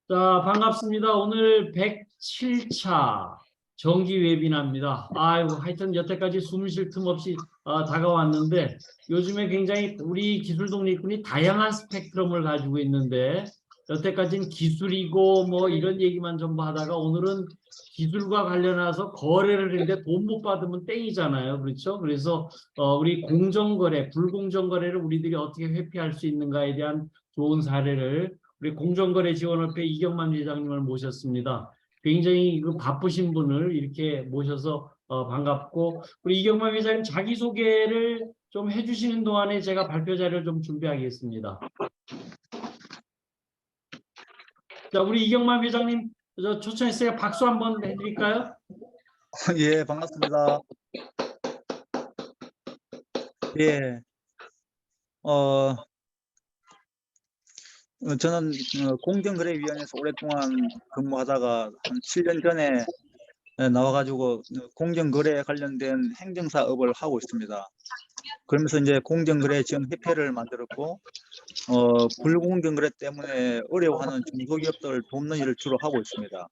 자, 반갑습니다. 오늘 107차 정기 웨비나입니다. 아이고, 하여튼 여태까지 숨을 쉴 틈 없이 다가왔는데 요즘에 굉장히 우리 기술 독립군이 다양한 스펙트럼을 가지고 있는데 여태까지는 기술이고 뭐 이런 얘기만 전부 하다가 오늘은 기술과 관련해서 거래를 했는데 돈 못 받으면 땡이잖아요. 그렇죠? 그래서 우리 공정거래, 불공정거래를 우리들이 어떻게 회피할 수 있는가에 대한 좋은 사례를 우리 공정거래지원협회 이경만 회장님을 모셨습니다. 굉장히 바쁘신 분을 이렇게 모셔서 반갑고, 우리 이경만 회장님 자기소개를 좀 해주시는 동안에 제가 발표 자료를 좀 준비하겠습니다. 자, 우리 이경만 회장님 초청했어요. 박수 한번 해드릴까요? 예, 반갑습니다. 예, 저는 공정거래위원회에서 오랫동안 근무하다가 한 7년 전에 나와가지고 공정거래에 관련된 행정사업을 하고 있습니다. 그러면서 이제 공정거래지원협회를 만들었고, 불공정거래 때문에 어려워하는 중소기업들을 돕는 일을 주로 하고 있습니다.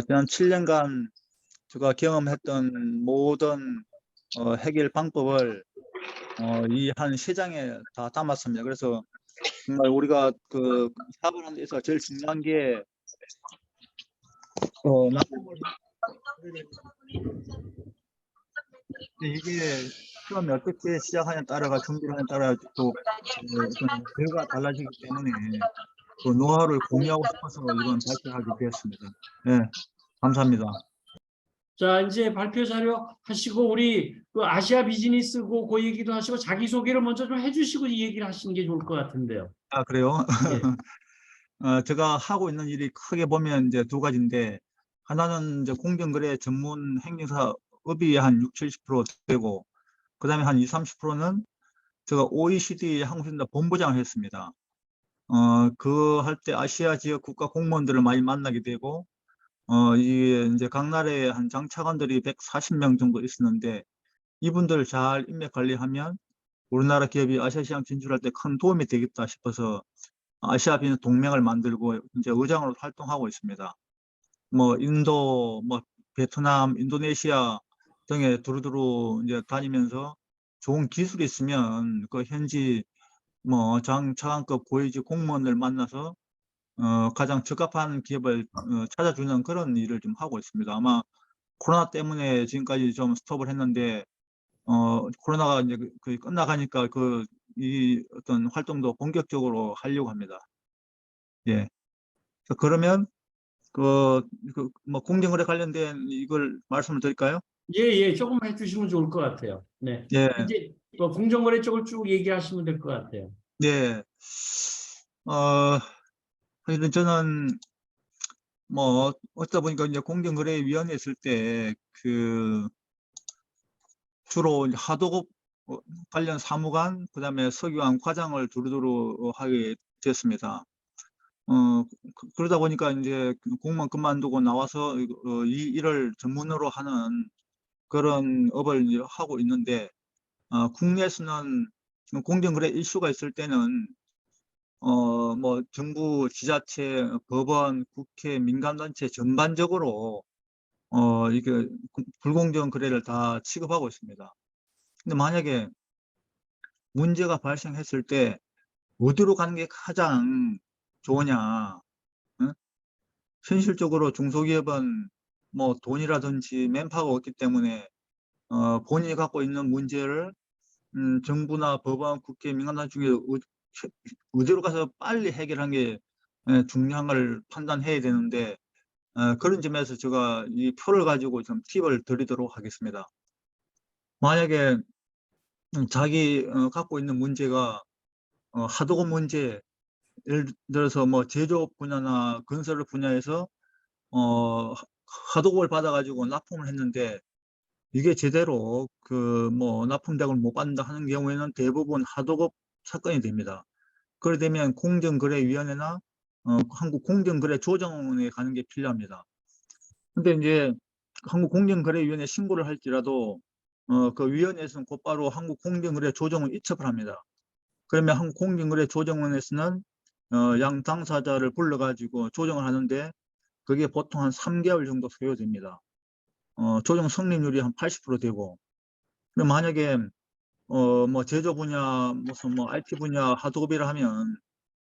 지난 7년간 제가 경험했던 모든 해결 방법을 이 한 3장에 다 담았습니다. 그래서 정말 우리가 그 사업을 하는 데서 제일 중요한 게 납품을 이게 처음에 어떻게 시작하냐에 따라가 준비를 하냐에 따라 또 어떤 결과가 달라지기 때문에 그 노하우를 공유하고 싶어서 이번 발표하게 되었습니다. 네, 감사합니다. 자, 이제 발표 자료 하시고 우리 아시아 비즈니스고 그 얘기도 하시고 자기소개를 먼저 좀 해주시고 이 얘기를 하시는 게 좋을 것 같은데요. 아, 그래요? 예. 제가 하고 있는 일이 크게 보면 이제 두 가지인데, 하나는 이제 공정거래 전문 행정사업이 한 60~70% 되고, 그 다음에 한 20~30%는 제가 OECD 한국신다 본부장을 했습니다. 그 할 때 아시아 지역 국가 공무원들을 많이 만나게 되고, 이게 이제 각 나라에 한 장차관들이 140명 정도 있었는데, 이분들을 잘 인맥 관리하면 우리나라 기업이 아시아 시장 진출할 때 큰 도움이 되겠다 싶어서 아시아 비즈니스 동맹을 만들고 이제 의장으로 활동하고 있습니다. 뭐 인도, 뭐 베트남, 인도네시아 등에 두루두루 이제 다니면서 좋은 기술이 있으면 그 현지 뭐 장차관급 고위직 공무원을 만나서 가장 적합한 기업을 찾아주는 그런 일을 좀 하고 있습니다. 아마 코로나 때문에 지금까지 좀 스톱을 했는데 코로나가 이제 거의 끝나가니까 이 어떤 활동도 본격적으로 하려고 합니다. 예. 그러면 뭐 공정거래 관련된 이걸 말씀을 드릴까요? 예, 예, 조금 해주시면 좋을 것 같아요. 네. 예, 이제 공정거래 쪽을 쭉 얘기하시면 될 것 같아요. 네. 하여튼 저는 뭐 어쩌다 보니까 이제 공정거래위원회 있을 때 주로 이제 하도급 관련 사무관, 그다음에 서기관, 과장을 두루두루 하게 됐습니다. 그러다 보니까 이제 공무원 그만두고 나와서 이 일을 전문으로 하는 그런 업을 이제 하고 있는데, 국내에서는 지금 공정거래 이슈가 있을 때는 뭐 정부, 지자체, 법원, 국회, 민간단체 전반적으로 이게 불공정 거래를 다 취급하고 있습니다. 근데 만약에 문제가 발생했을 때 어디로 가는 게 가장 좋으냐? 응? 현실적으로 중소기업은 뭐 돈이라든지 맨파워가 없기 때문에 본인이 갖고 있는 문제를 정부나 법원, 국회, 민간단 중에 어디로 가서 빨리 해결하는 게 중요한 걸 판단해야 되는데, 그런 점에서 제가 이 표를 가지고 좀 팁을 드리도록 하겠습니다. 만약에 자기 갖고 있는 문제가 하도급 문제, 예를 들어서 뭐 제조업 분야나 건설 분야에서 하도급을 받아가지고 납품을 했는데 이게 제대로 뭐 납품 자금을 못 받는다 하는 경우에는 대부분 하도급 사건이 됩니다. 그래 되면 공정거래위원회나 한국공정거래조정원에 가는 게 필요합니다. 근데 이제 한국공정거래위원회 신고를 할지라도 그 위원회에서는 곧바로 한국공정거래조정원 이첩을 합니다. 그러면 한국공정거래조정원에서는 양 당사자를 불러가지고 조정을 하는데 그게 보통 한 3개월 정도 소요됩니다. 조정 성립률이 한 80% 되고, 근데 만약에 뭐 제조 분야 무슨 뭐 IT 분야 하드오비를 하면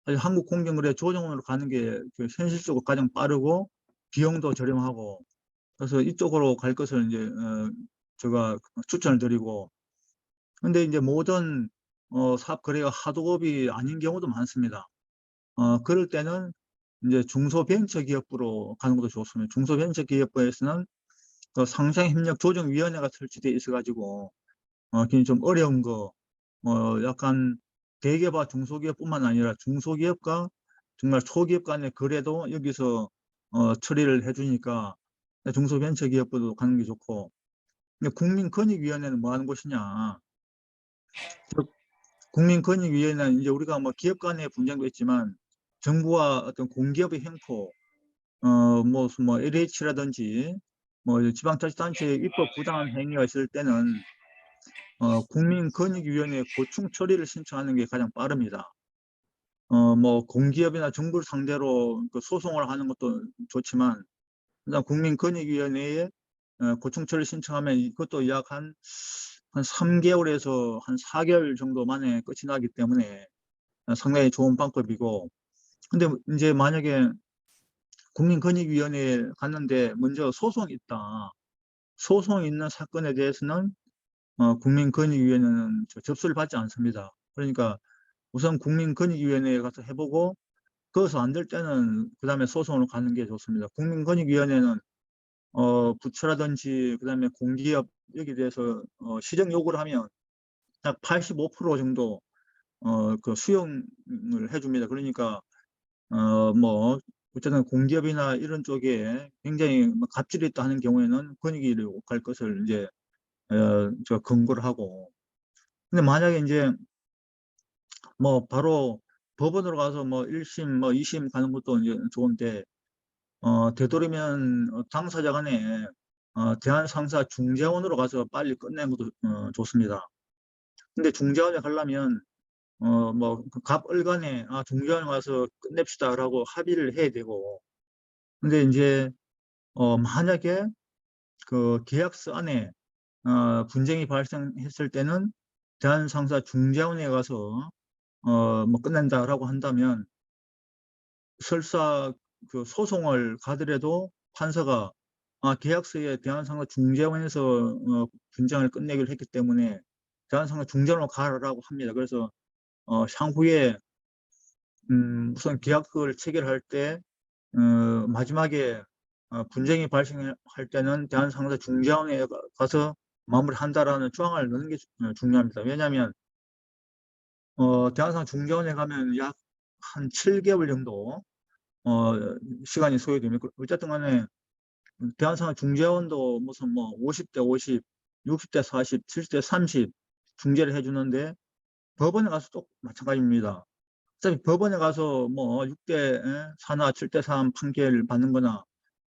사실 한국 공정거래 조정으로 가는 게 그 현실적으로 가장 빠르고 비용도 저렴하고, 그래서 이쪽으로 갈 것을 이제 제가 추천을 드리고, 근데 이제 모든 사업 거래가 하드오업이 아닌 경우도 많습니다. 그럴 때는 이제 중소벤처기업부로 가는 것도 좋습니다. 중소벤처기업부에서는 그 상생협력조정위원회가 설치돼 있어가지고 굉장히 좀 어려운 거, 약간 대기업과 중소기업뿐만 아니라 중소기업과 정말 초기업 간의 거래도 여기서 처리를 해주니까 중소벤처기업부도 가는 게 좋고, 근데 국민권익위원회는 뭐 하는 곳이냐? 국민권익위원회는 이제 우리가 뭐 기업 간의 분쟁도 있지만 정부와 어떤 공기업의 횡포, 뭐 LH라든지 뭐 지방자치단체의 입법 부당한 행위가 있을 때는 국민권익위원회 고충 처리를 신청하는 게 가장 빠릅니다. 뭐 공기업이나 정부를 상대로 그 소송을 하는 것도 좋지만 일단 국민권익위원회에 고충 처리 신청하면 이것도 약 한 3개월에서 한 4개월 정도 만에 끝이 나기 때문에 상당히 좋은 방법이고, 근데 이제 만약에 국민권익위원회에 갔는데 먼저 소송이 있다. 소송이 있는 사건에 대해서는 국민권익위원회는 접수를 받지 않습니다. 그러니까 우선 국민권익위원회에 가서 해보고 거기서 안 될 때는 그 다음에 소송으로 가는 게 좋습니다. 국민권익위원회는 부처라든지 그 다음에 공기업 여기에 대해서 시정 요구를 하면 약 85% 정도 그 수용을 해줍니다. 그러니까 뭐 어쨌든 공기업이나 이런 쪽에 굉장히 뭐 갑질이 있다 하는 경우에는 권익위로 갈 것을 이제 저 권고를 하고, 근데 만약에 이제 뭐 바로 법원으로 가서 뭐 1심 뭐 2심 가는 것도 이제 좋은데 되도록이면 당사자 간에 대한상사 중재원으로 가서 빨리 끝내는 것도 좋습니다. 근데 중재원에 가려면 뭐그 갑을간에 중재원에 가서 끝냅시다라고 합의를 해야 되고, 근데 이제 만약에 그 계약서 안에 분쟁이 발생했을 때는 대한상사 중재원에 가서 뭐 끝낸다라고 한다면 설사 그 소송을 가더라도 판사가 계약서에 대한상사 중재원에서 분쟁을 끝내기로 했기 때문에 대한상사 중재원으로 가라고 합니다. 그래서 향후에 우선 계약서를 체결할 때 마지막에 분쟁이 발생할 때는 대한상사 중재원에 가서 마무리한다라는 조항을 넣는 게 중요합니다. 왜냐하면 대한상사 중재원에 가면 약 한 7개월 정도 시간이 소요됩니다. 어쨌든 간에 대한상사 중재원도 무슨 뭐 50대 50, 60대 40, 70대 30 중재를 해주는데 법원에 가서 또 마찬가지입니다. 어차피 법원에 가서 뭐 6대 4나 7대 3 판결을 받는 거나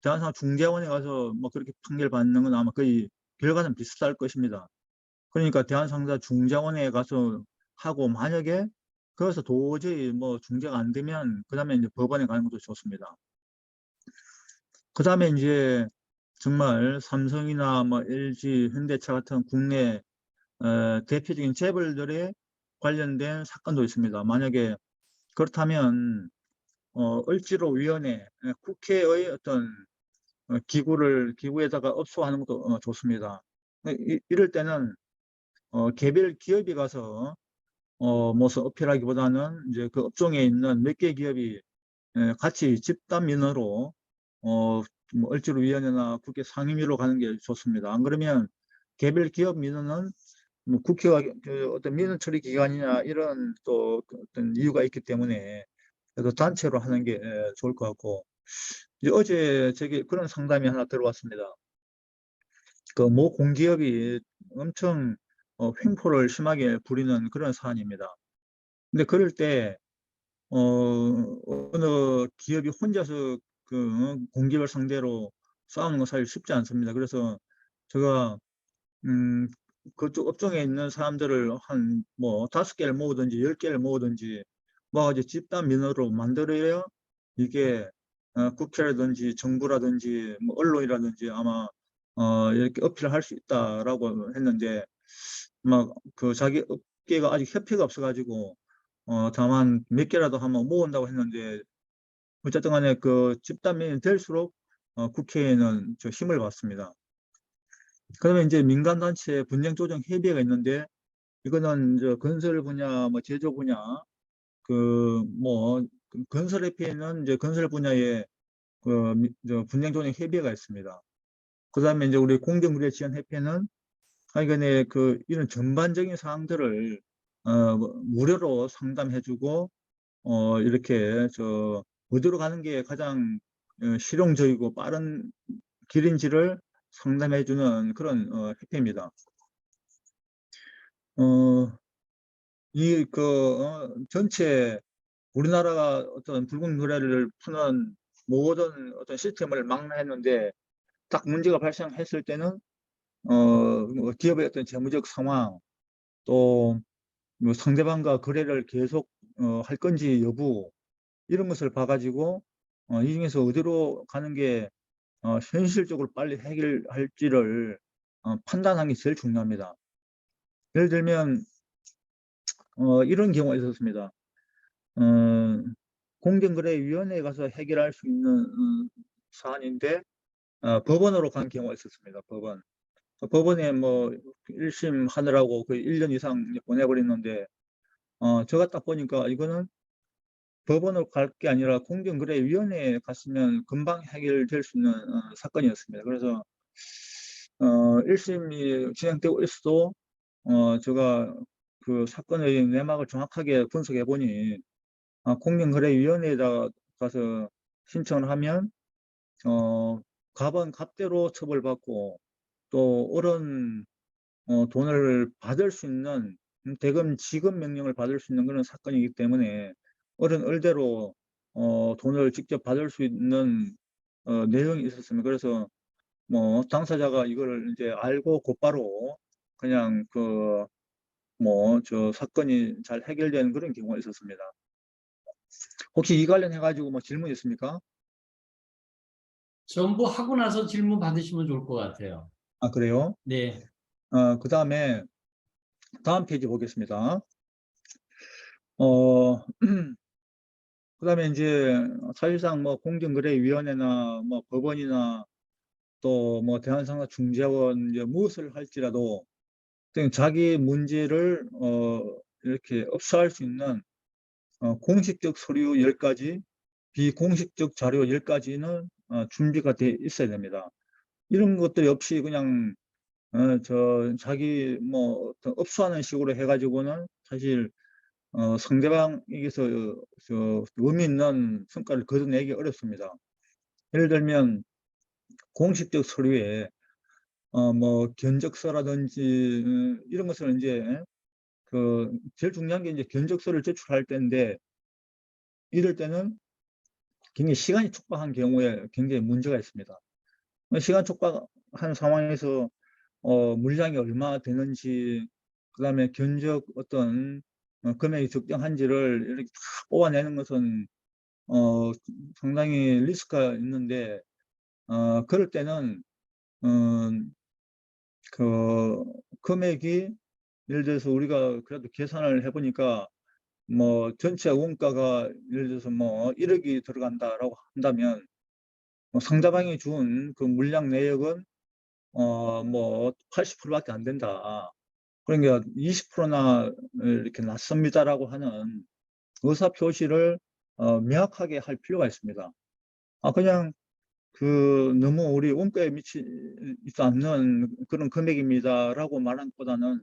대한상사 중재원에 가서 뭐 그렇게 판결 받는 건 아마 거의 결과는 비슷할 것입니다. 그러니까 대한상사 중재원에 가서 하고, 만약에 거기서 도저히 뭐 중재가 안 되면 그 다음에 이제 법원에 가는 것도 좋습니다. 그 다음에 이제 정말 삼성이나 뭐 LG, 현대차 같은 국내 대표적인 재벌들에 관련된 사건도 있습니다. 만약에 그렇다면 을지로위원회, 국회의 어떤 기구에다가 업소하는 것도 좋습니다. 이럴 때는 개별 기업이 가서 무슨 어필하기보다는 이제 그 업종에 있는 몇 개 기업이 같이 집단 민원으로 뭐 을지로위원회나 국회 상임위로 가는 게 좋습니다. 안 그러면 개별 기업 민원은 뭐 국회가 그 어떤 민원 처리 기관이나 이런 또 어떤 이유가 있기 때문에 그래도 단체로 하는 게 좋을 것 같고, 이제 어제 저기 그런 상담이 하나 들어왔습니다. 그 모 공기업이 엄청 횡포를 심하게 부리는 그런 사안입니다. 근데 그럴 때 어느 기업이 혼자서 그 공기업을 상대로 싸우는 건 사실 쉽지 않습니다. 그래서 제가 그쪽 업종에 있는 사람들을 한 뭐 5개를 모으든지 10개를 모으든지 뭐 이제 집단 민원으로 만들어야 이게 국회라든지 정부라든지 뭐 언론이라든지 아마 이렇게 어필할 수 있다라고 했는데 막 그 자기 업계가 아직 협회가 없어가지고 다만 몇 개라도 한번 모은다고 했는데 어쨌든 간에 그 집단 민원이 될수록 국회에는 저 힘을 받습니다. 그러면 이제 민간단체 분쟁조정협의회가 있는데 이거는 저 건설 분야, 뭐 제조 분야, 뭐 건설협회는 이제 건설 분야에 저 분쟁조정협의회가 있습니다. 그다음에 이제 우리 공정거래지원협회는 하여간에 이런 전반적인 사항들을 뭐 무료로 상담해주고 이렇게 어디로 가는 게 가장 실용적이고 빠른 길인지를 상담해주는 그런 협회입니다. 전체 우리나라가 어떤 붉은 노래를 푸는 모든 어떤 시스템을 망라했는데 딱 문제가 발생했을 때는 뭐 기업의 어떤 재무적 상황 또 뭐 상대방과 거래를 계속 할 건지 여부 이런 것을 봐가지고 이 중에서 어디로 가는 게 현실적으로 빨리 해결할지를 판단하는 게 제일 중요합니다. 예를 들면 이런 경우가 있었습니다. 공정거래위원회에 가서 해결할 수 있는 사안인데 법원으로 간 경우가 있었습니다. 법원에 뭐 1심 하느라고 거의 1년 이상 보내버렸는데 제가 딱 보니까 이거는 법원으로 갈 게 아니라 공정거래위원회에 갔으면 금방 해결될 수 있는 사건이었습니다. 그래서 1심이 진행되고 있어도 제가 그 사건의 내막을 정확하게 분석해 보니 공정거래위원회에다 가서 신청을 하면 갑은 갑대로 처벌받고 또 옳은 돈을 받을 수 있는 대금 지급 명령을 받을 수 있는 그런 사건이기 때문에 옳은 을대로 돈을 직접 받을 수 있는 내용이 있었습니다. 그래서 뭐 당사자가 이걸 이제 알고 곧바로 그냥 사건이 잘 해결되는 그런 경우가 있었습니다. 혹시 이 관련해 가지고 뭐 질문 있습니까? 전부 하고 나서 질문 받으시면 좋을 것 같아요. 아, 그래요? 네. 그다음에 다음 페이지 보겠습니다. 어, 그다음에 이제 사실상 뭐 공정거래위원회나 뭐 법원이나 또 뭐 대한상가중재원 이제 무엇을 할지라도 자기 문제를 이렇게 업소할 수 있는 공식적 서류 10가지, 비공식적 자료 10가지는 준비가 돼 있어야 됩니다. 이런 것들이 없이 그냥 자기 뭐 어떤 업소하는 식으로 해가지고는 사실 상대방에게서 의미 있는 성과를 거둬내기 어렵습니다. 예를 들면 공식적 서류에 뭐 견적서라든지 이런 것을 이제 제일 중요한 게 이제 견적서를 제출할 때인데 이럴 때는 굉장히 시간이 촉박한 경우에 굉장히 문제가 있습니다. 시간 촉박한 상황에서 물량이 얼마 되는지 그다음에 견적 어떤 금액이 적정한지를 이렇게 다 뽑아내는 것은 상당히 리스크가 있는데 그럴 때는 금액이 예를 들어서 우리가 그래도 계산을 해보니까 뭐 전체 원가가 예를 들어서 뭐 1억이 들어간다라고 한다면 상대방이 준 그 물량 내역은 뭐 80%밖에 안 된다. 그러니까 20%나 이렇게 낮습니다라고 하는 의사 표시를 명확하게 할 필요가 있습니다. 그냥 너무 우리 원가에 미치지 않는 그런 금액입니다라고 말하는 것보다는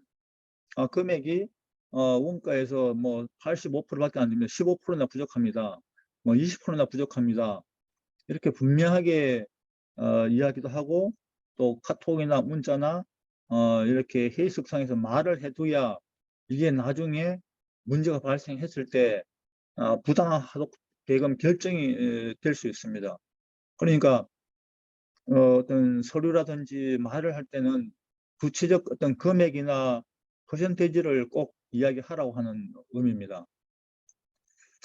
금액이 원가에서 뭐 85%밖에 안 됩니다. 15%나 부족합니다. 뭐 20%나 부족합니다. 이렇게 분명하게 이야기도 하고 또 카톡이나 문자나 이렇게 회의석상에서 말을 해둬야 이게 나중에 문제가 발생했을 때 부당한 하도금 결정이 될 수 있습니다. 그러니까 어떤 서류라든지 말을 할 때는 구체적 어떤 금액이나 퍼센테이지를 꼭 이야기하라고 하는 의미입니다.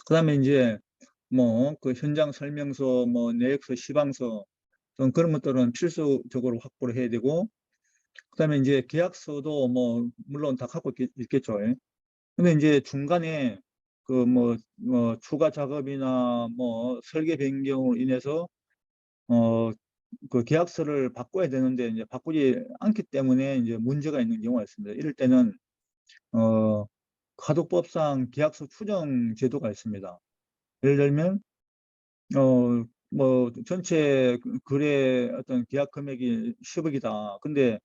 그다음에 이제 뭐 그 현장 설명서, 뭐 내역서, 시방서 좀 그런 것들은 필수적으로 확보를 해야 되고, 그다음에 이제 계약서도 뭐 물론 다 갖고 있겠죠. 예. 근데 이제 중간에 그 추가 작업이나 뭐 설계 변경으로 인해서 그 계약서를 바꿔야 되는데 이제 바꾸지 않기 때문에 이제 문제가 있는 경우가 있습니다. 이럴 때는 어 가독법상 계약서 추정 제도가 있습니다. 예를 들면 전체 거래 어떤 계약 금액이 10억이다. 근데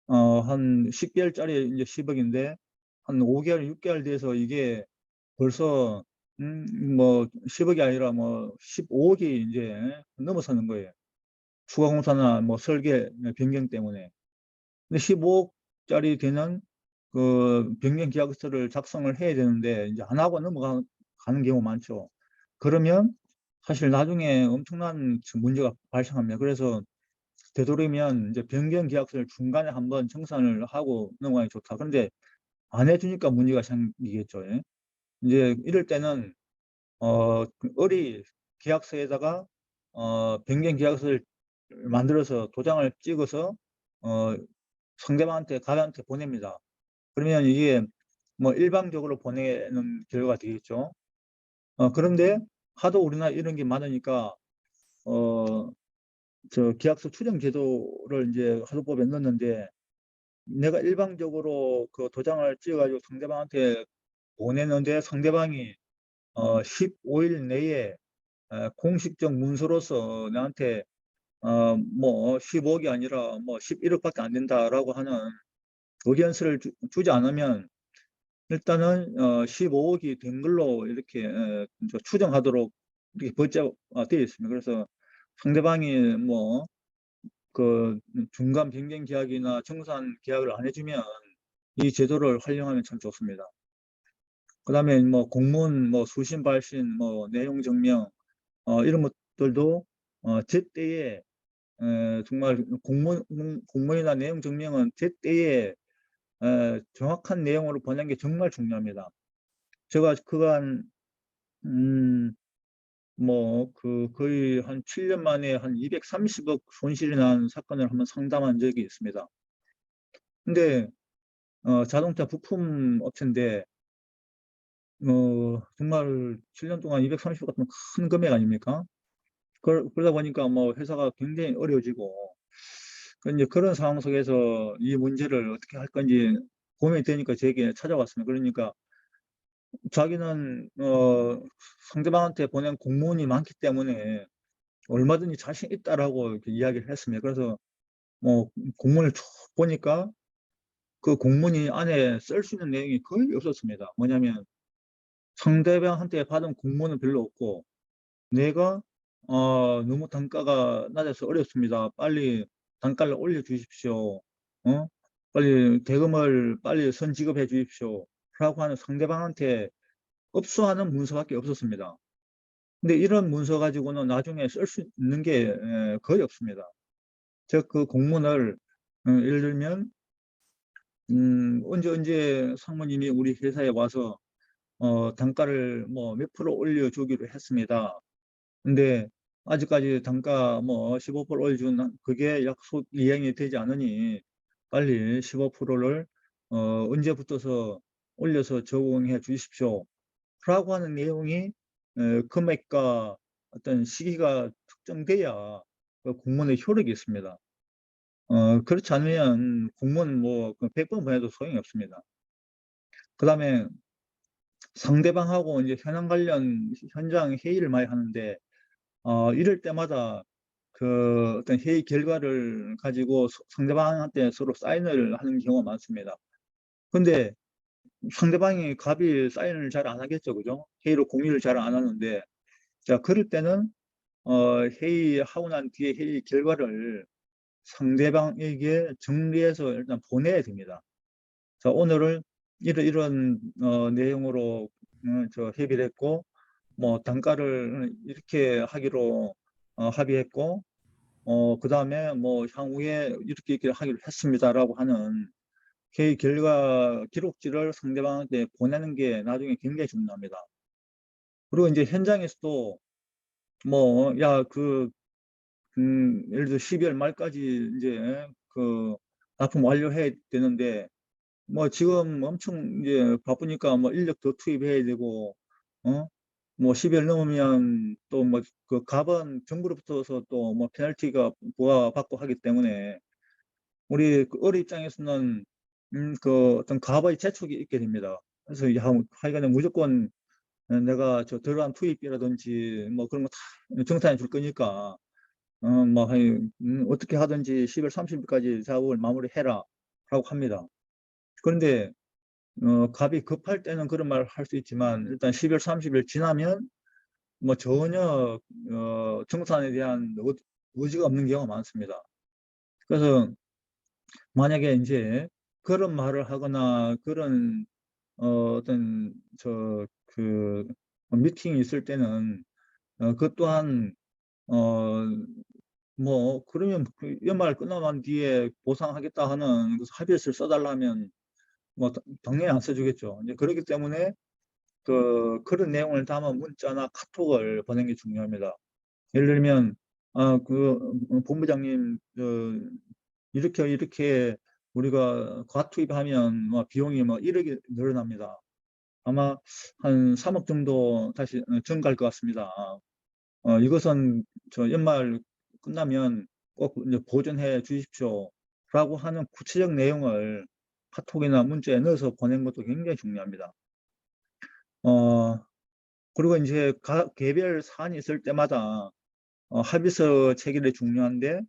한 10개월짜리 이제 10억인데 한 5개월, 6개월 돼서 이게 벌써 10억이 아니라 뭐 15억이 이제 넘어서는 거예요. 추가 공사나 뭐 설계 변경 때문에. 근데 15억짜리 되는 그 변경 계약서를 작성을 해야 되는데 이제 안 하고 넘어가는 경우 많죠. 그러면 사실 나중에 엄청난 문제가 발생합니다. 그래서 되도록이면 이제 변경 계약서를 중간에 한번 청산을 하고 넘어가는 게 좋다. 그런데 안 해주니까 문제가 생기겠죠. 예. 이제 이럴 때는 어리 계약서에다가 변경 계약서를 만들어서 도장을 찍어서 어 상대방한테 가한테 보냅니다. 그러면 이게 뭐 일방적으로 보내는 결과가 되겠죠. 그런데 하도 우리나라 이런 게 많으니까 계약서 추정 제도를 이제 하도법에 넣었는데, 내가 일방적으로 그 도장을 찍어가지고 상대방한테 보내는데 상대방이 15일 내에 공식적 문서로서 나한테 뭐 15억이 아니라 뭐 11억밖에 안 된다라고 하는 의견서를 주지 않으면 일단은 15억이 된 걸로 이렇게 추정하도록 이렇게 법제가 되어 있습니다. 그래서 상대방이 뭐 그 중간 변경 계약이나 정산 계약을 안 해주면 이 제도를 활용하면 참 좋습니다. 그다음에 뭐 공문, 뭐 수신 발신, 뭐 내용 증명 이런 것들도 제때에 정말 공문이나 내용 증명은 제때에 정확한 내용으로 보내는 게 정말 중요합니다. 제가 그간 거의 한 7년 만에 한 230억 손실이 난 사건을 한번 상담한 적이 있습니다. 근데 자동차 부품 업체인데 정말 7년 동안 230억 같은 큰 금액 아닙니까? 그러다 보니까 뭐 회사가 굉장히 어려워지고, 이제 그런 상황 속에서 이 문제를 어떻게 할 건지 고민이 되니까 제게 찾아왔습니다. 그러니까 자기는 상대방한테 보낸 공문이 많기 때문에 얼마든지 자신 있다라고 이렇게 이야기를 했습니다. 그래서 뭐 공문을 쭉 보니까 그 공문이 안에 쓸 수 있는 내용이 거의 없었습니다. 뭐냐면 상대방한테 받은 공문은 별로 없고, 내가 너무 단가가 낮아서 어렵습니다. 빨리 단가를 올려 주십시오. 빨리 대금을 빨리 선지급해 주십시오. 라고 하는 상대방한테 업소하는 문서밖에 없었습니다. 근데 이런 문서 가지고는 나중에 쓸 수 있는 게 거의 없습니다. 즉 그 공문을 예를 들면 언제 상무님이 우리 회사에 와서 단가를 뭐 몇 프로 올려주기로 했습니다. 근데 아직까지 단가 뭐 15% 올려준 그게 약속 이행이 되지 않으니 빨리 15%를 언제부터서 올려서 적용해 주십시오. 라고 하는 내용이 금액과 어떤 시기가 특정돼야 그 공문의 효력이 있습니다. 그렇지 않으면 공문 뭐 100번 보내도 소용이 없습니다. 그다음에 상대방하고 이제 현안 관련 현장 회의를 많이 하는데 이럴 때마다 그 어떤 회의 결과를 가지고 상대방한테 서로 사인을 하는 경우가 많습니다. 근데 상대방이 갑이 사인을 잘 안 하겠죠, 그죠? 회의로 공유를 잘 안 하는데, 자, 그럴 때는 회의하고 난 뒤에 회의 결과를 상대방에게 정리해서 일단 보내야 됩니다. 자, 오늘은 이런 내용으로 협의를 했고, 뭐 단가를 이렇게 하기로 합의했고, 그다음에 뭐 향후에 이렇게 하기로 했습니다라고 하는 회의 결과 기록지를 상대방한테 보내는 게 나중에 굉장히 중요합니다. 그리고 이제 현장에서도 뭐, 야, 예를 들어 12월 말까지 이제 납품 완료해야 되는데, 뭐 지금 엄청 이제 바쁘니까 뭐 인력 더 투입해야 되고, 뭐 12월 넘으면 또 뭐 갑은 정부로부터서 또 뭐 페널티가 부과받고 하기 때문에 우리 어리 입장에서는 어떤 갑의 재촉이 있게 됩니다. 그래서 하여간에 무조건 내가 들어간 투입비라든지 뭐 그런 거 다 정산해 줄 거니까 뭐 어떻게 하든지 10월 30일까지 작업을 마무리해라 라고 합니다. 그런데 갑이 급할 때는 그런 말을 할 수 있지만 일단 10월 30일 지나면 뭐 전혀 정산에 대한 의지가 없는 경우가 많습니다. 그래서 만약에 이제 그런 말을 하거나 그런 어떤 미팅이 있을 때는 그것 또한 뭐 그러면 연말 끝나간 뒤에 보상하겠다 하는 합의서를 써달라면 뭐 당연히 안 써주겠죠. 이제 그렇기 때문에 그런 내용을 담은 문자나 카톡을 보내는 게 중요합니다. 예를 들면 본부장님 이렇게 우리가 과투입하면 뭐 비용이 뭐 1억이 늘어납니다. 아마 한 3억 정도 다시 증가할 것 같습니다. 이것은 연말 끝나면 꼭 이제 보존해 주십시오. 라고 하는 구체적 내용을 카톡이나 문자에 넣어서 보낸 것도 굉장히 중요합니다. 그리고 이제 개별 사안이 있을 때마다 합의서 체결이 중요한데,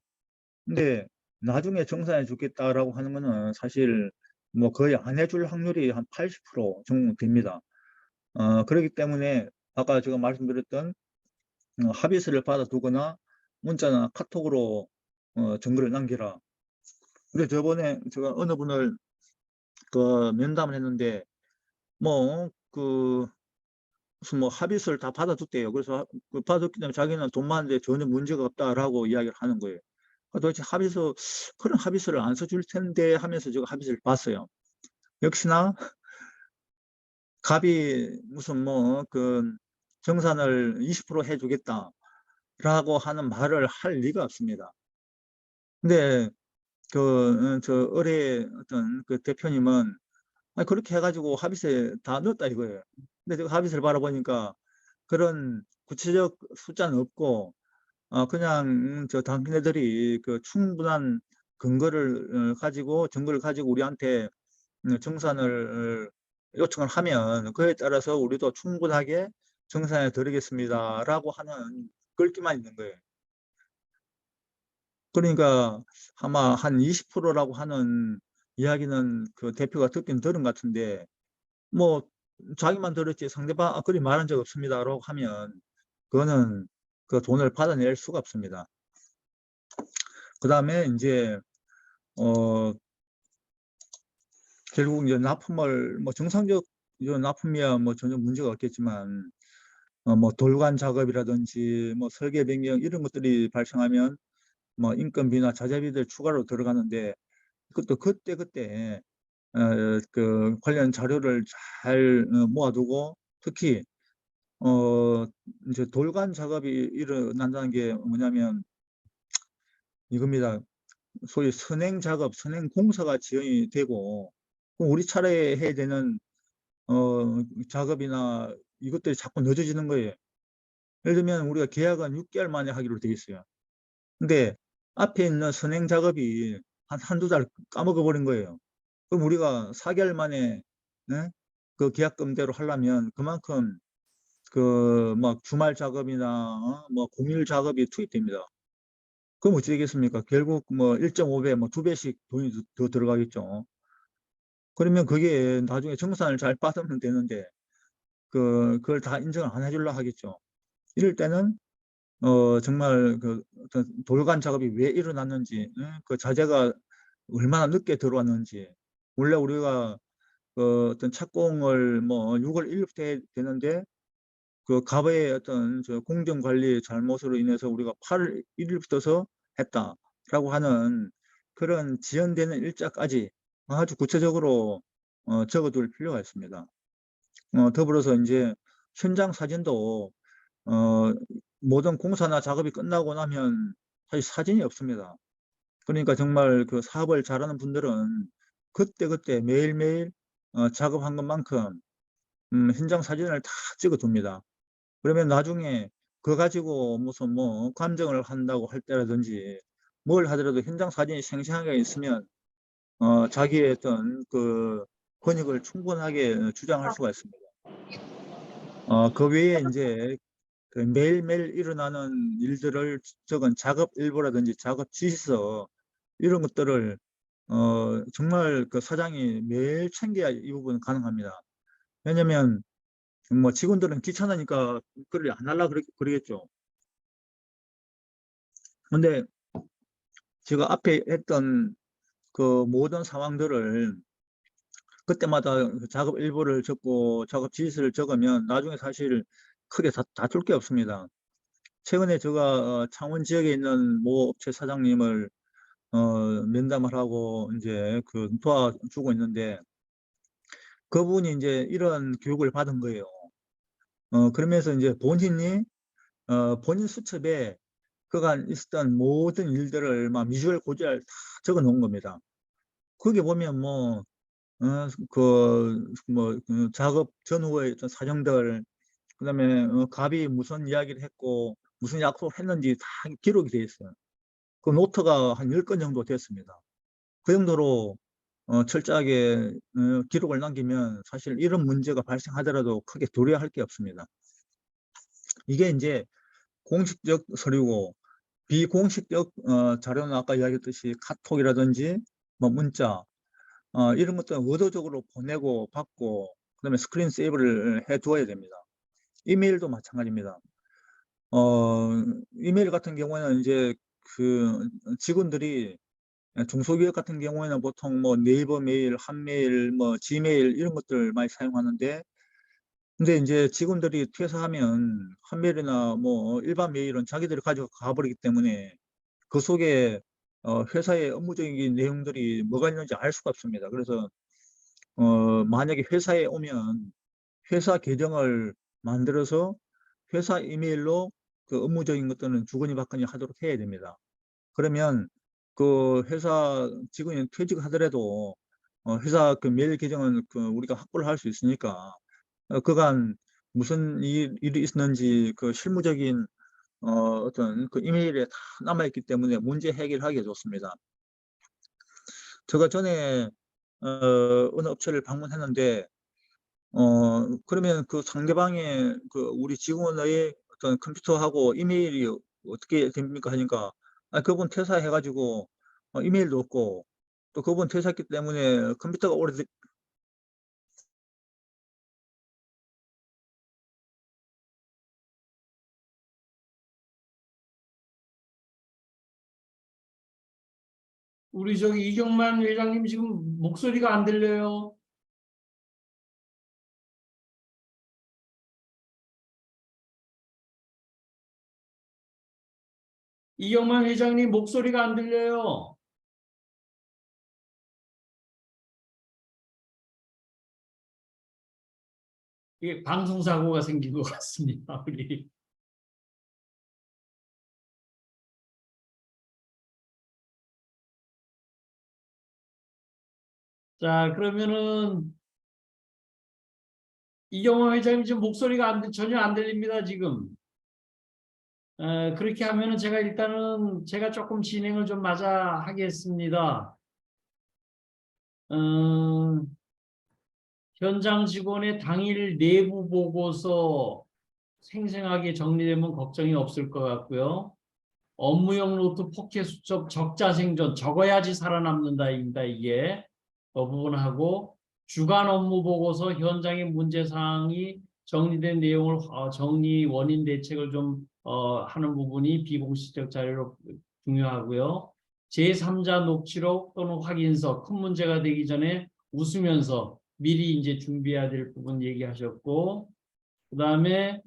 근데 나중에 정산해 주겠다라고 하는 거는 사실 뭐 거의 안 해줄 확률이 한 80% 정도 됩니다. 그렇기 때문에 아까 제가 말씀드렸던 합의서를 받아두거나 문자나 카톡으로 증거를 남기라. 근데 저번에 제가 어느 분을 면담을 했는데 뭐 무슨 뭐 합의서를 다 받아뒀대요. 그래서 받았기 때문에 자기는 돈 많은데 전혀 문제가 없다라고 이야기를 하는 거예요. 도대체 그런 합의서를 안 써줄 텐데 하면서 제가 합의서를 봤어요. 역시나 갑이 무슨 정산을 20% 해주겠다라고 하는 말을 할 리가 없습니다. 근데 저 의뢰 어떤 대표님은 그렇게 해가지고 합의서에 다 넣었다 이거예요. 근데 제가 합의서를 바라보니까 그런 구체적 숫자는 없고 그냥 당신네들이 충분한 증거를 가지고 우리한테 정산을 요청을 하면 그에 따라서 우리도 충분하게 정산해 드리겠습니다라고 하는 글귀만 있는 거예요. 그러니까 아마 한 20%라고 하는 이야기는 대표가 듣긴 들은 것 같은데 뭐 자기만 들었지 상대방 그리 말한 적 없습니다라고 하면 그거는 돈을 받아낼 수가 없습니다. 그다음에 이제 결국 이제 납품을 뭐 정상적 납품이야 뭐 전혀 문제가 없겠지만 뭐 돌관 작업이라든지 뭐 설계 변경 이런 것들이 발생하면 뭐 인건비나 자재비들 추가로 들어가는데 그것도 그때 관련 자료를 잘 모아두고 특히 이제 돌관 작업이 일어난다는 게 뭐냐면 이겁니다. 소위 선행 작업, 선행 공사가 지연이 되고 우리 차례에 해야 되는 작업이나 이것들이 자꾸 늦어지는 거예요. 예를 들면 우리가 계약은 6개월 만에 하기로 되어 있어요. 근데 앞에 있는 선행 작업이 한두 달 까먹어 버린 거예요. 그럼 우리가 4개월 만에 그 계약금대로 하려면 그만큼 막 주말 작업이나 뭐 공휴일 작업이 투입됩니다. 그럼 어찌 되겠습니까? 결국 뭐 1.5배, 뭐 2배씩 돈이 더 들어가겠죠. 그러면 그게 나중에 정산을 잘 받으면 되는데 그걸 다 인정을 안 해주려 하겠죠. 이럴 때는 정말 어떤 돌관 작업이 왜 일어났는지, 그 자재가 얼마나 늦게 들어왔는지, 원래 우리가 어떤 착공을 뭐 6월 1일부터 해야 되는데 갑의 어떤 공정 관리 잘못으로 인해서 우리가 8월 1일부터서 했다라고 하는 그런 지연되는 일자까지 아주 구체적으로 적어둘 필요가 있습니다. 더불어서 이제 현장 사진도 어, 모든 공사나 작업이 끝나고 나면 사실 사진이 없습니다. 그러니까 정말 그 사업을 잘하는 분들은 그때그때 매일매일 작업한 것만큼 현장 사진을 다 찍어둡니다. 그러면 나중에 그거 가지고 무슨 뭐 감정을 한다고 할 때라든지 뭘 하더라도 현장 사진이 생생하게 있으면 자기의 어떤 그 권익을 충분하게 주장할 수가 있습니다. 그 외에 이제 그 매일매일 일어나는 일들을 적은 작업 일부라든지 작업 지시서 이런 것들을 정말 그 사장이 매일 챙겨야 이 부분은 가능합니다. 왜냐면 뭐 직원들은 귀찮으니까 그걸 안 하려고 그러겠죠. 근데 제가 앞에 했던 그 모든 상황들을 그때마다 그 작업 일부를 적고 작업 지시를 적으면 나중에 사실 크게 다툴 게 없습니다. 최근에 제가 창원 지역에 있는 모 업체 사장님을 면담을 하고 이제 그 도와주고 있는데 그분이 이제 이런 교육을 받은 거예요. 그러면서 이제 본인이 본인 수첩에 그간 있었던 모든 일들을 막 미주알 고주알 다 적어 놓은 겁니다. 거기 보면 뭐 작업 전후의 어떤 사정들, 그다음에 갑이 무슨 이야기를 했고 무슨 약속을 했는지 다 기록이 돼 있어요. 그 노트가 한 10건 정도 됐습니다. 그 정도로 철저하게 기록을 남기면 사실 이런 문제가 발생하더라도 크게 두려워할 게 없습니다. 이게 이제 공식적 서류고 비공식적 자료는 아까 이야기했듯이 카톡이라든지 뭐 문자 이런 것들은 의도적으로 보내고 받고 그다음에 스크린 세이브를 해 두어야 됩니다. 이메일도 마찬가지입니다. 이메일 같은 경우에는 이제 그 직원들이 중소기업 같은 경우에는 보통 뭐 네이버 메일, 한메일, 뭐 지메일 이런 것들 많이 사용하는데 근데 이제 직원들이 퇴사하면 한메일이나 뭐 일반 메일은 자기들이 가지고 가버리기 때문에 그 속에 회사의 업무적인 내용들이 뭐가 있는지 알 수가 없습니다. 그래서 만약에 회사에 오면 회사 계정을 만들어서 회사 이메일로 그 업무적인 것들은 주거니 받거니 하도록 해야 됩니다. 그러면 그 회사 직원이 퇴직하더라도 회사 그 메일 계정은 그 우리가 확보를 할 수 있으니까 그간 무슨 일이 있었는지 그 실무적인 어떤 그 이메일에 다 남아있기 때문에 문제 해결하기 좋습니다. 제가 전에 어느 업체를 방문했는데 그러면 그 상대방의 그 우리 직원의 어떤 컴퓨터하고 이메일이 어떻게 됩니까 하니까 그분 퇴사해 가지고 이메일도 없고 또 그분 퇴사했기 때문에 컴퓨터가 오래돼 우리 저기 이경만 회장님 지금 목소리가 안 들려요. 이경만 회장님 목소리가 안 들려요. 이게 방송 사고가 생긴 것 같습니다. 우리. 자, 그러면은 이경만 회장님 지금 목소리가 전혀 안 들립니다, 지금. 그렇게 하면은 제가 일단은 제가 조금 진행을 좀 맞아 하겠습니다. 어, 현장 직원의 당일 내부 보고서 생생하게 정리되면 걱정이 없을 것 같고요. 업무용 노트 포켓 수첩 적자 생존 적어야지 살아남는다입니다. 이게 그 부분하고 주간 업무 보고서 현장의 문제 사항이 정리된 내용을 정리 원인 대책을 좀 하는 부분이 비공식적 자료로 중요하고요. 제3자 녹취록 또는 확인서 큰 문제가 되기 전에 웃으면서 미리 이제 준비해야 될 부분 얘기하셨고 그다음에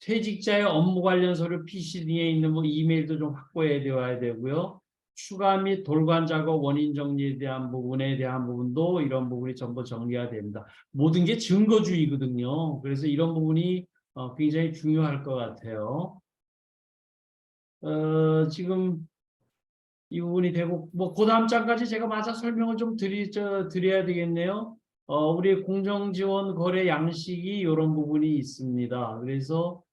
퇴직자의 업무 관련 서류 PC 등에 있는 뭐 이메일도 좀 확보해 되어야 되고요. 추가 및 돌관 작업 원인 정리에 대한 부분에 대한 부분도 이런 부분이 전부 정리가 됩니다. 모든 게 증거주의거든요. 그래서 이런 부분이 굉장히 중요할 것 같아요. 지금 이 부분이 되고 뭐 그다음 장까지 제가 마저 설명을 좀 드려야 되겠네요. 우리 공정지원 거래 양식이 이런 부분이 있습니다. 그래서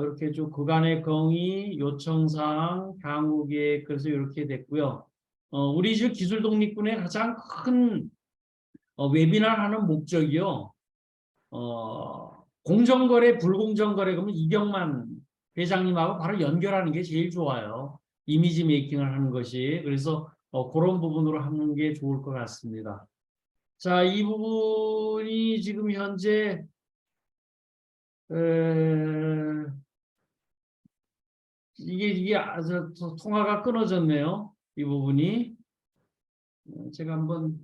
이렇게 좀 그간의 건의 요청사항 향후 계획 그래서 이렇게 됐고요. 우리 집 기술 독립군의 가장 큰 웨비나를 하는 목적이요. 공정거래, 불공정거래 그러면 이경만 회장님하고 바로 연결하는 게 제일 좋아요. 이미지 메이킹을 하는 것이. 그래서 그런 부분으로 하는 게 좋을 것 같습니다. 자, 이 부분이 지금 현재 이게 아주 통화가 끊어졌네요. 이 부분이. 제가 한번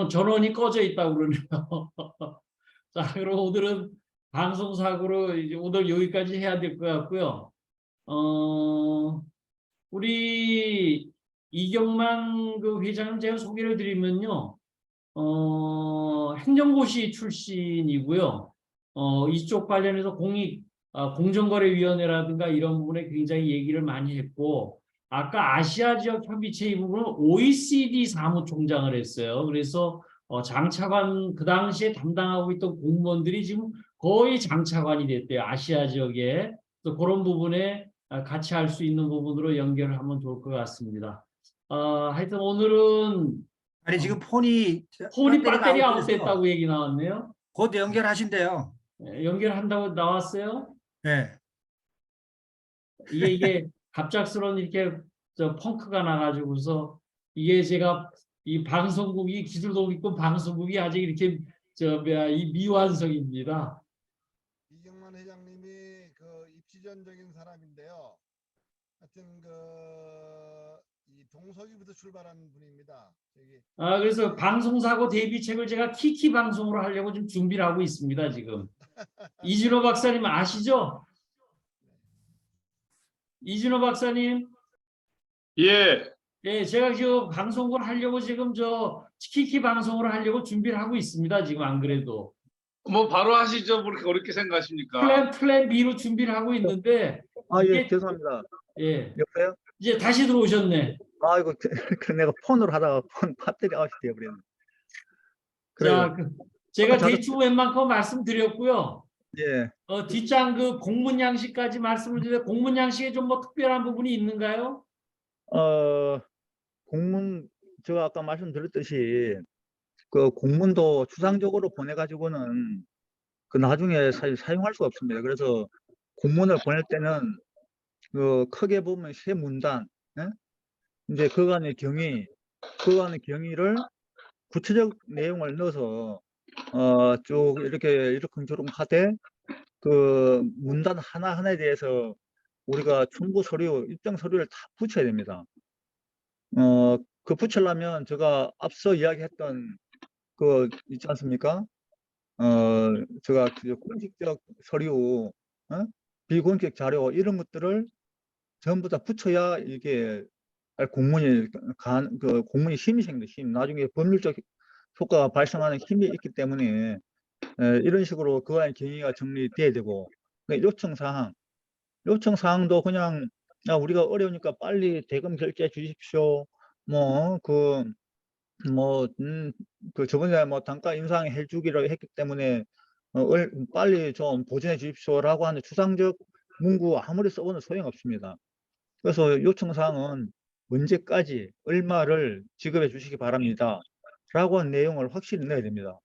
전원이 꺼져 있다고 그러네요. 자, 그럼 오늘은 방송사고로 이제 오늘 여기까지 해야 될 것 같고요. 우리 이경만 그 회장님 제가 소개를 드리면요. 행정고시 출신이고요. 이쪽 관련해서 공정거래위원회라든가 이런 부분에 굉장히 얘기를 많이 했고, 아까 아시아 지역 협의체 이 부분은 OECD 사무총장을 했어요. 그래서 장차관 그 당시에 담당하고 있던 공무원들이 지금 거의 장차관이 됐대요. 아시아 지역에. 또 그런 부분에 같이 할 수 있는 부분으로 연결을 하면 좋을 것 같습니다. 하여튼 오늘은 아니 지금 폰이 폰이 배터리가 배터리 아웃돼서 아웃됐다고 얘기 나왔네요. 곧 연결하신대요. 연결한다고 나왔어요. 네. 이게 갑작스러운 이렇게 펑크가 나가지고서 이게 제가 이 방송국이 기술독립군 방송국이 아직 이렇게 이 미완성입니다. 이경만 회장님이 그 입지전적인 사람인데요. 하여튼 이 동서기부터 출발한 분입니다. 저기 그래서 방송사고 대비책을 제가 키키 방송으로 하려고 좀 준비를 하고 있습니다. 지금 이진호 박사님 아시죠? 이진호 박사님. 예, 예, 제가 지금 방송을 하려고 지금 키키 방송을 하려고 준비를 하고 있습니다. 지금 안 그래도 뭐 바로 하시죠. 뭐 그렇게 어렵게 생각하십니까? 플랜 B로 준비를 하고 있는데 예, 이게 죄송합니다. 예, 여보세요? 이제 다시 들어오셨네. 이거 내가 폰으로 하다가 폰 배터리 아웃이 되어버렸네. 그래요. 자, 제가 저도- 대충 웬만큼 말씀드렸고요. 예. 뒷장 그 공문 양식까지 말씀을 드렸는데 공문 양식에 좀 뭐 특별한 부분이 있는가요? 공문, 제가 아까 말씀드렸듯이, 그 공문도 추상적으로 보내가지고는 그 나중에 사용할 수가 없습니다. 그래서 공문을 보낼 때는 그 크게 보면 세 문단, 예? 이제 그간의 경위를 구체적 내용을 넣어서 쭉 이렇게 이러쿵저러쿵 하되 그 문단 하나하나에 대해서 우리가 첨부 서류, 입장 서류를 다 붙여야 됩니다. 그 붙이려면 제가 앞서 이야기했던 그 있지 않습니까? 제가 그 공식적 서류, 비공식 자료 이런 것들을 전부 다 붙여야 이게 공문이 힘이 생깁니다. 힘. 나중에 법률적 효과가 발생하는 힘이 있기 때문에 이런 식으로 그와의 경위가 정리돼야 되고, 그러니까 요청사항도 그냥 우리가 어려우니까 빨리 대금 결제해 주십시오. 그 저번에 단가 인상해 주기로 했기 때문에 빨리 좀 보전해 주십시오라고 하는 추상적 문구 아무리 써보는 소용없습니다. 그래서 요청사항은 언제까지 얼마를 지급해 주시기 바랍니다 라고 하는 내용을 확실히 넣어야 됩니다.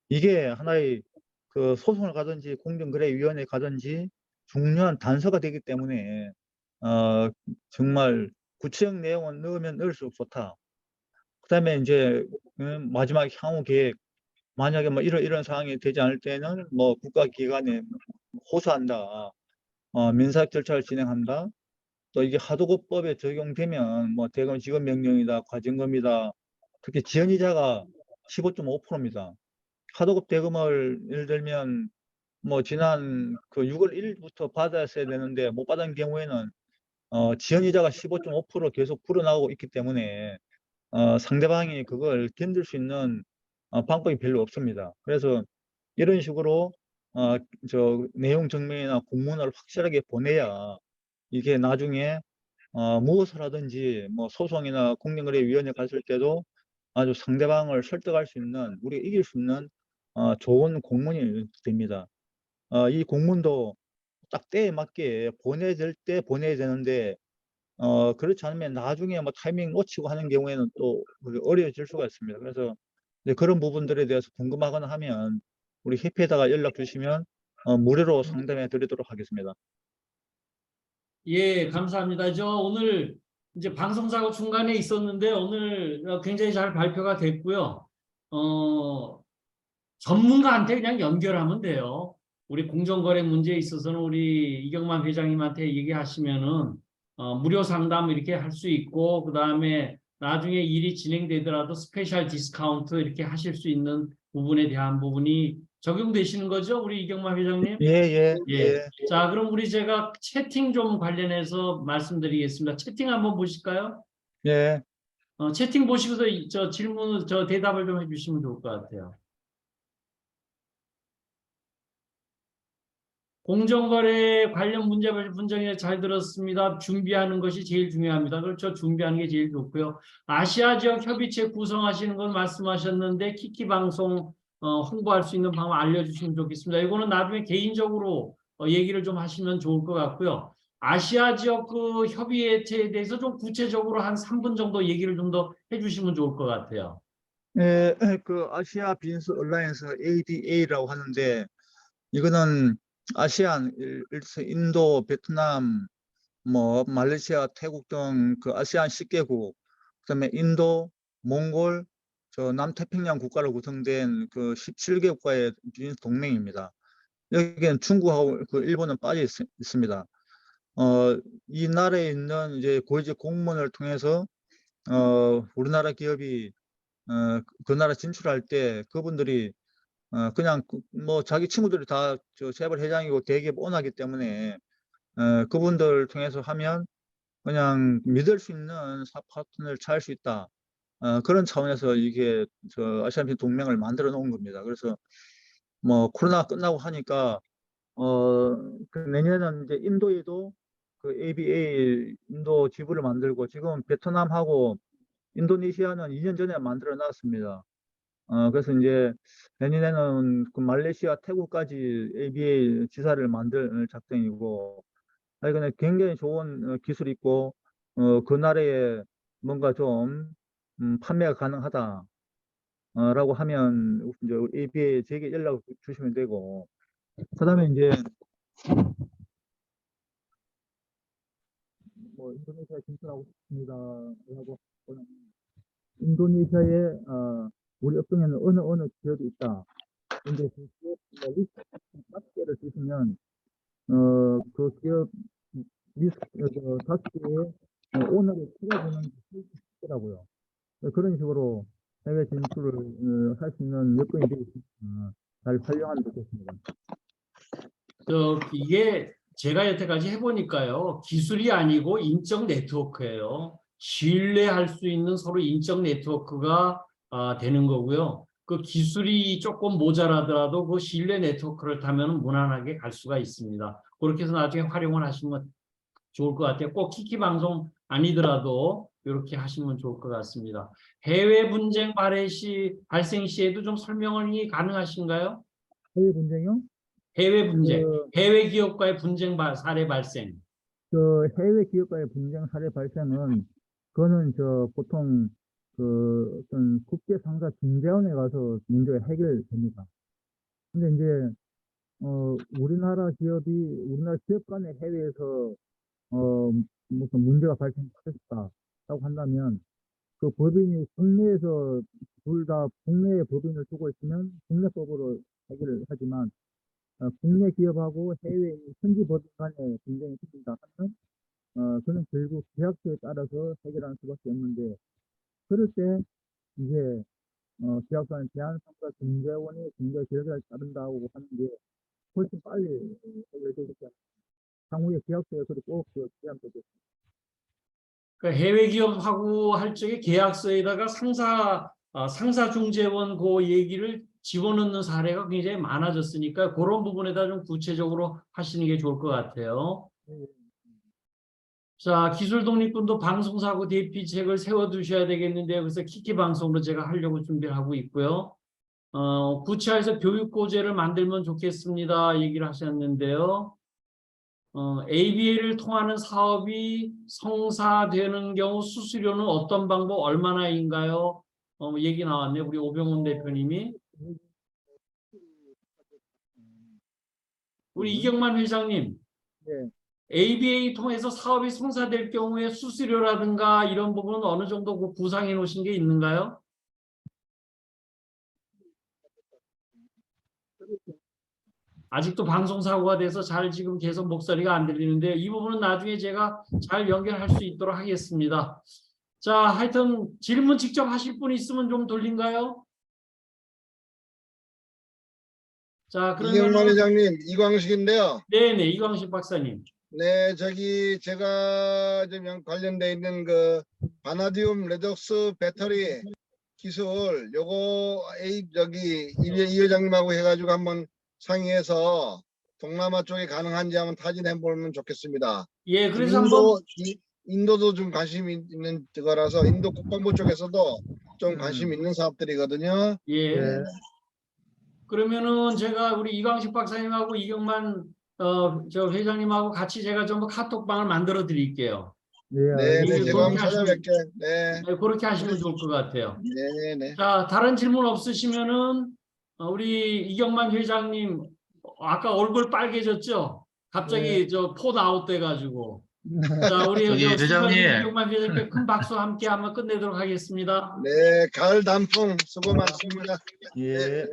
이게 하나의 그 소송을 가든지 공정거래위원회에 가든지 중요한 단서가 되기 때문에 정말 구체적 내용은 넣으면 넣을수록 좋다. 그다음에 이제 마지막 향후 계획, 만약에 이런 상황이 되지 않을 때는 국가기관에 호소한다, 민사 절차를 진행한다, 또 이게 하도급법에 적용되면 뭐 대검 지급명령이다, 과징금이다, 특히 지연이자가 15.5%입니다. 하도급 대금을 예를 들면 뭐 지난 그 6월 1일부터 받았어야 되는데 못 받은 경우에는 지연이자가 15.5% 계속 불어나오고 있기 때문에 상대방이 그걸 견딜 수 있는 방법이 별로 없습니다. 그래서 이런 식으로 저 내용 증명이나 공문을 확실하게 보내야 이게 나중에 무엇을 하든지 뭐 소송이나 공정거래위원회 갔을 때도 아주 상대방을 설득할 수 있는, 우리가 이길 수 있는 좋은 공문이 됩니다. 이 공문도 딱 때에 맞게 보내야 될 때 보내야 되는데 그렇지 않으면 나중에 뭐 타이밍 놓치고 하는 경우에는 또 어려워질 수가 있습니다. 그래서 이제 그런 부분들에 대해서 궁금하거나 하면 우리 협회에다가 연락 주시면 무료로 상담해 드리도록 하겠습니다. 예, 감사합니다. 저 오늘 이제 방송사고 중간에 있었는데 오늘 굉장히 잘 발표가 됐고요. 전문가한테 그냥 연결하면 돼요. 우리 공정거래 문제에 있어서는 우리 이경만 회장님한테 얘기하시면은 무료 상담 이렇게 할 수 있고, 그 다음에 나중에 일이 진행되더라도 스페셜 디스카운트 이렇게 하실 수 있는 부분에 대한 부분이 적용되시는 거죠, 우리 이경만 회장님? 예, 예, 예. 예. 자, 그럼 우리 제가 채팅 좀 관련해서 말씀드리겠습니다. 채팅 한번 보실까요? 예. 채팅 보시고서 저 질문, 저 대답을 좀 해주시면 좋을 것 같아요. 공정거래 관련 문제 분쟁에 잘 들었습니다. 준비하는 것이 제일 중요합니다. 그렇죠. 준비하는 게 제일 좋고요. 아시아 지역 협의체 구성하시는 건 말씀하셨는데 키키 방송 홍보할 수 있는 방법 알려주시면 좋겠습니다. 이거는 나중에 개인적으로 얘기를 좀 하시면 좋을 것 같고요. 아시아 지역 그 협의체에 대해서 좀 구체적으로 한 3분 정도 얘기를 좀 더 해주시면 좋을 것 같아요. 예, 그 아시아 비즈니스 얼라이언스 ADA라고 하는데 이거는 아시안, 일서 인도, 베트남, 뭐 말레이시아, 태국 등 그 아시안 10개국, 그다음에 인도, 몽골, 저 남태평양 국가로 구성된 그 17개국과의 비즈니스 동맹입니다. 여기는 중국하고 그 일본은 빠져 있습니다. 이 나라에 있는 이제 고위직 공무원을 통해서 우리나라 기업이 그 나라 진출할 때 그분들이 그냥 뭐 자기 친구들이 다 저 재벌 회장이고 대기업 오너기 때문에 그분들 통해서 하면 그냥 믿을 수 있는 사업 파트너를 찾을 수 있다. 그런 차원에서 이게 저 아시안핀 동맹을 만들어 놓은 겁니다. 그래서 뭐 코로나 끝나고 하니까 그 내년에는 이제 인도에도 그 ABA 인도 지부를 만들고 지금 베트남하고 인도네시아는 2년 전에 만들어 놨습니다. 그래서 이제 내년에는 그 말레이시아, 태국까지 ABA 지사를 만들 작정이고, 근데 굉장히 좋은 기술이 있고, 그 나라에 뭔가 좀 판매가 가능하다. 라고 하면 이제 ABA 제게 연락 주시면 되고, 그다음에 이제 뭐 인도네시아 진출하고 싶습니다. 라고 하면 인도네시아에 우리 업종에는 어느 기업이 있다. 근데 그 기업 리스트 5개를 주시면 그 기업 리스트 5개의 오너를 찾아보는 게 쉽더라고요. 그런 식으로 해외 진출을 할 수 있는 여건이 되어 있으니까 잘 활용하면 좋겠습니다. 이게 제가 여태까지 해보니까요, 기술이 아니고 인적 네트워크예요. 신뢰할 수 있는 서로 인적 네트워크가 되는 거고요. 그 기술이 조금 모자라더라도 그 신뢰 네트워크를 타면 무난하게 갈 수가 있습니다. 그렇게 해서 나중에 활용을 하시면 좋을 것 같아요. 꼭 키키 방송 아니더라도 이렇게 하시면 좋을 것 같습니다. 해외 분쟁 발생 시에도 좀 설명이 가능하신가요? 해외 분쟁이요? 해외 분쟁, 그, 해외 기업과의 분쟁 사례 발생. 그 해외 기업과의 분쟁 사례 발생은 그거는 보통 그 어떤 국제 상사 중재원에 가서 문제가 해결됩니다. 근데 이제 우리나라 기업 간에 해외에서 무슨 문제가 발생했다라고 한다면 그 법인이 국내에서 둘 다 국내에 법인을 두고 있으면 국내법으로 해결을 하지만 국내 기업하고 해외 현지 법인 간에 분쟁이 생긴다 하면 그는 결국 계약서에 따라서 해결하는 수밖에 없는데, 그럴 때 이제 계약서는 제한상가 중재원이 중재 결과를 따른다고 하는 게 훨씬 빨리 해결되겠지 않습니까? 향후에 계약서에서도 꼭 제한되겠습니다. 그러니까 해외 기업하고 할 적에 계약서에다가 상사 중재원 그 얘기를 집어넣는 사례가 굉장히 많아졌으니까 그런 부분에다 좀 구체적으로 하시는 게 좋을 것 같아요. 자, 기술독립군도 방송사고 대피책을 세워두셔야 되겠는데요. 그래서 키키 방송으로 제가 하려고 준비를 하고 있고요. 구체화해서 교육고제를 만들면 좋겠습니다. 얘기를 하셨는데요. ABA를 통하는 사업이 성사되는 경우 수수료는 어떤 방법 얼마나인가요? 얘기 나왔네요. 우리 오병훈 대표님이. 우리 이경만 회장님. 네. ABA 통해서 사업이 성사될 경우에 수수료라든가 이런 부분은 어느 정도 구상해 놓으신 게 있는가요? 아직도 방송사고가 돼서 잘 지금 계속 목소리가 안 들리는데 이 부분은 나중에 제가 잘 연결할 수 있도록 하겠습니다. 자, 하여튼 질문 직접 하실 분 있으면 좀 돌린가요? 자, 이경만 그러면 회장님, 이광식인데요. 네네, 이광식 박사님. 네, 제가 좀 관련돼 있는 그 바나디움 레독스 배터리 기술 요거 이 회장님하고 해가지고 한번 상의해서 동남아 쪽에 가능한지 한번 타진해 보면 좋겠습니다. 예, 그래서 한번 인도도 좀 관심 있는 거라서 인도 국방부 쪽에서도 좀 관심 있는 사업들이거든요. 예. 네. 그러면은 제가 우리 이광식 박사님하고 이경만 저 회장님하고 같이 제가 전부 카톡방을 만들어 드릴게요. 네, 네, 네, 알겠습니다. 제가 한번 그렇게 찾아뵐게. 네, 네, 그렇게 하시면 좋을 것 같아요. 네, 네. 자, 다른 질문 없으시면은 우리 이경만 회장님 아까 얼굴 빨개졌죠? 갑자기 저 폰 아웃돼 가지고. 자, 우리 저기 회장님. 이경만 회장님께 큰 박수 함께 한번 끝내도록 하겠습니다. 네, 가을 단풍 수고 많습니다. 예. 네.